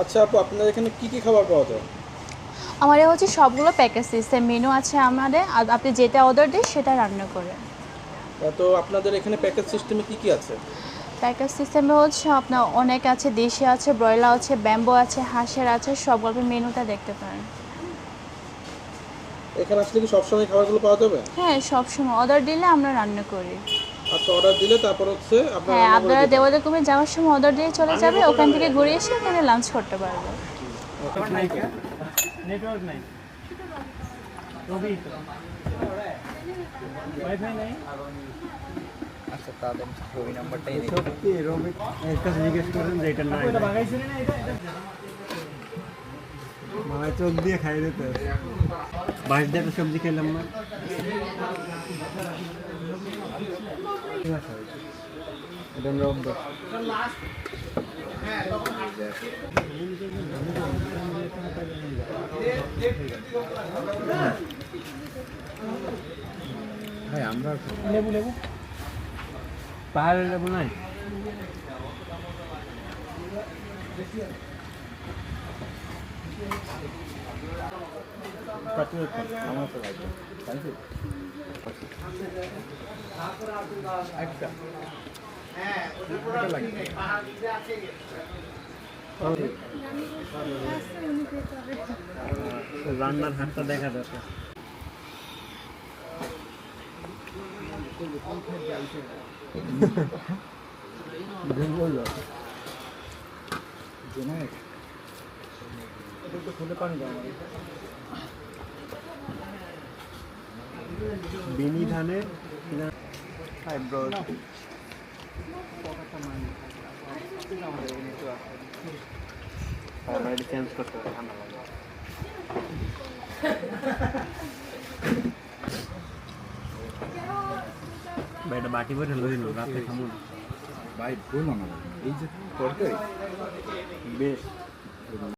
আচ্ছা আপু, আপনাদের এখানে কি কি খাবার পাওয়া যায়? আমাদের হচ্ছে সবগুলো প্যাকেজ সিস্টেম মেনু আছে আমাদের, আর আপনি যেটা অর্ডার দিন সেটা রান্না করে। তো আপনাদের এখানে প্যাকেজ সিস্টেমে কি কি আছে? প্যাকেজ সিস্টেমে হচ্ছে আপনার অনেক আছে, দেশি আছে, ব্রয়লার আছে, ব্যাম্বো আছে, হাঁসের আছে, সবগুলো আপনি মেনুটা দেখতে পারেন। এখানে আসলে কি সবসময় খাবারগুলো পাওয়া যাবে? হ্যাঁ, সবসময় অর্ডার দিলে আমরা রান্না করি। আচ্ছা, অর্ডার দিলে তারপর হচ্ছে আপনারা হ্যাঁ, রান্না করে আপনারা দিবেন? দেওয়ালে কমে যাওয়ার সময় অর্ডার দিয়ে চলে যাবে, ওখান থেকে ঘুরে এসে এখানে লাঞ্চ করতে পারবে। নেটওয়ার্ক নাই, রবি ওয়াইফাই নাই। আচ্ছা তাহলে রবি নাম্বারটাই দিই। সত্যি রবি এর কাছে জিজ্ঞেস করেন যে এটা নাই, এটা বাগাইছিলেন না? এটা মামাই চোখ দিয়ে খাই দিতে বাইশ দিয়ে সবজি খেলাম না। এটা রব্দ ভাই আমরা লেবু লেবু পাহাড়ের লেবু নাই। আমার তো লাগবে একটা রান্নার হাতটা দেখা যাচ্ছে। বিনি ধানের চেঞ্জ করতে হবে, ঠান্ডা লাগে। ভাই এটা বাটি করে লইল রাতে খামুন ভাই ভুল না এই যে তরকারি বেশ